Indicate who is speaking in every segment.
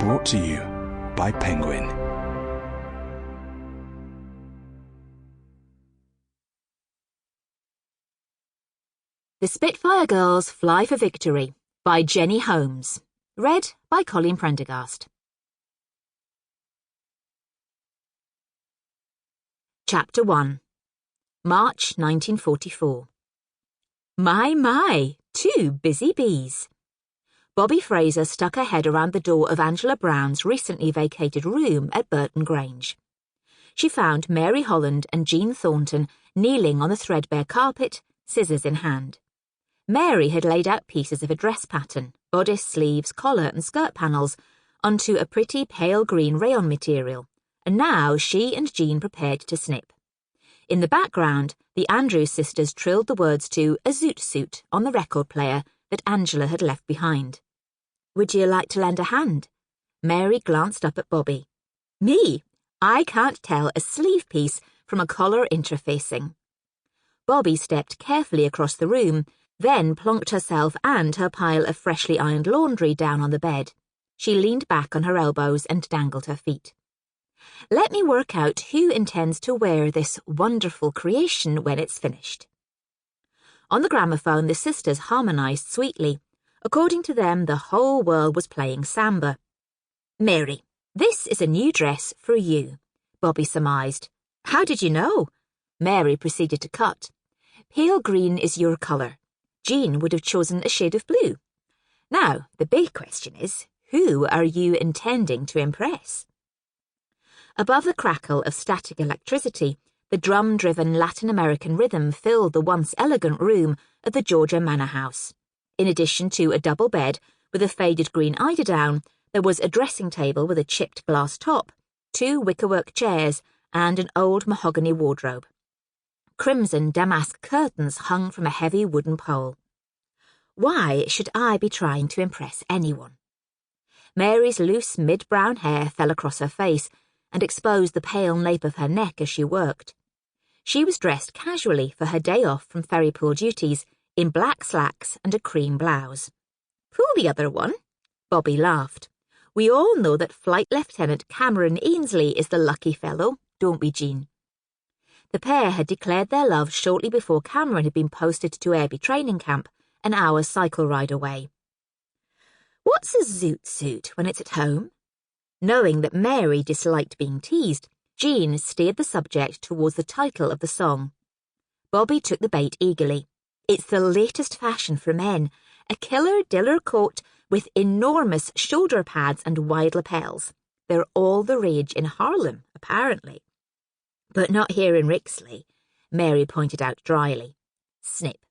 Speaker 1: Brought to you by Penguin.
Speaker 2: The Spitfire Girls Fly for Victory by Jenny Holmes. Read by Colleen Prendergast. Chapter 1. March 1944. My, 2 busy bees. Bobbie Fraser stuck her head around the door of Angela Brown's recently vacated room at Burton Grange. She found Mary Holland and Jean Thornton kneeling on the threadbare carpet, scissors in hand. Mary had laid out pieces of a dress pattern, bodice, sleeves, collar and skirt panels, onto a pretty pale green rayon material, and now she and Jean prepared to snip. In the background, the Andrews sisters trilled the words to A Zoot Suit on the record player that Angela had left behind. "Would you like to lend a hand?" Mary glanced up at Bobbie. "Me? I can't tell a sleeve piece from a collar interfacing." Bobbie stepped carefully across the room, then plonked herself and her pile of freshly ironed laundry down on the bed. She leaned back on her elbows and dangled her feet. "Let me work out who intends to wear this wonderful creation when it's finished." On the gramophone, the sisters harmonized sweetly. According to them, the whole world was playing samba. "Mary, this is a new dress for you," Bobbie surmised. "How did you know?" Mary proceeded to cut. "Pale green is your colour. Jean would have chosen a shade of blue. Now, the big question is, who are you intending to impress?" Above the crackle of static electricity, the drum-driven Latin American rhythm filled the once elegant room at the Georgia Manor House. In addition to a double bed with a faded green eiderdown, there was a dressing table with a chipped glass top, 2 wickerwork chairs, and an old mahogany wardrobe. Crimson damask curtains hung from a heavy wooden pole. Why should I be trying to impress anyone? Mary's loose mid-brown hair fell across her face and exposed the pale nape of her neck as she worked. She was dressed casually for her day off from ferrypool duties, in black slacks and a cream blouse. "Pull the other one," Bobbie laughed. "We all know that Flight Lieutenant Cameron Ainsley is the lucky fellow, don't we, Jean?" The pair had declared their love shortly before Cameron had been posted to Airby training camp, an hour's cycle ride away. "What's a zoot suit when it's at home?" Knowing that Mary disliked being teased, Jean steered the subject towards the title of the song. Bobbie took the bait eagerly. "It's the latest fashion for men, a killer diller coat with enormous shoulder pads and wide lapels. They're all the rage in Harlem, apparently." "But not here in Rixley," Mary pointed out dryly. Snip.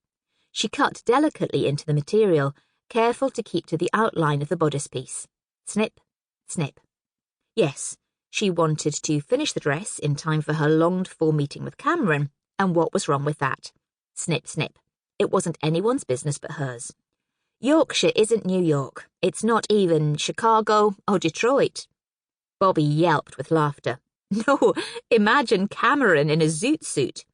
Speaker 2: She cut delicately into the material, careful to keep to the outline of the bodice piece. Snip, snip. Yes, she wanted to finish the dress in time for her longed-for meeting with Cameron, and what was wrong with that? Snip, snip. It wasn't anyone's business but hers. Yorkshire isn't New York. It's not even Chicago or Detroit. Bobbie yelped with laughter. "No, imagine Cameron in a zoot suit."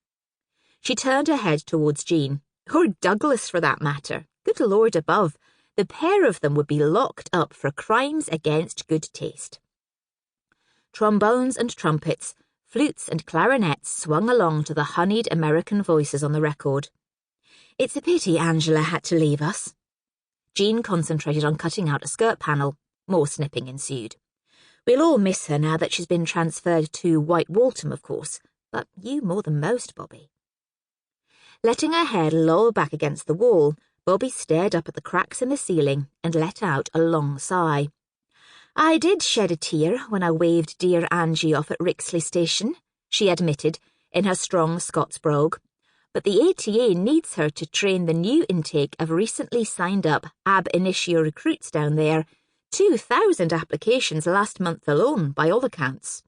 Speaker 2: She turned her head towards Jean, or Douglas for that matter. Good Lord above, the pair of them would be locked up for crimes against good taste. Trombones and trumpets, flutes and clarinets swung along to the honeyed American voices on the record. "It's a pity Angela had to leave us." Jean concentrated on cutting out a skirt panel. More snipping ensued. "We'll all miss her now that she's been transferred to White Waltham, of course, but you more than most, Bobbie." Letting her head loll back against the wall, Bobbie stared up at the cracks in the ceiling and let out a long sigh. "I did shed a tear when I waved dear Angie off at Rixley Station," she admitted in her strong Scots brogue. "But the ATA needs her to train the new intake of recently signed-up ab initio recruits down there. 2,000 applications last month alone, by all accounts.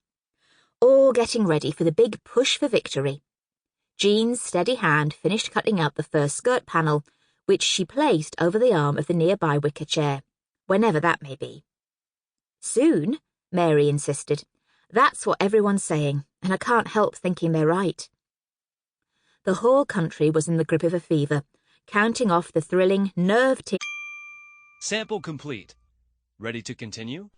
Speaker 2: All getting ready for the big push for victory." Jean's steady hand finished cutting out the first skirt panel, which she placed over the arm of the nearby wicker chair, whenever that may be. "Soon," Mary insisted. "That's what everyone's saying, and I can't help thinking they're right." The whole country was in the grip of a fever, counting off the thrilling, nerve-tickling...
Speaker 3: Sample complete. Ready to continue?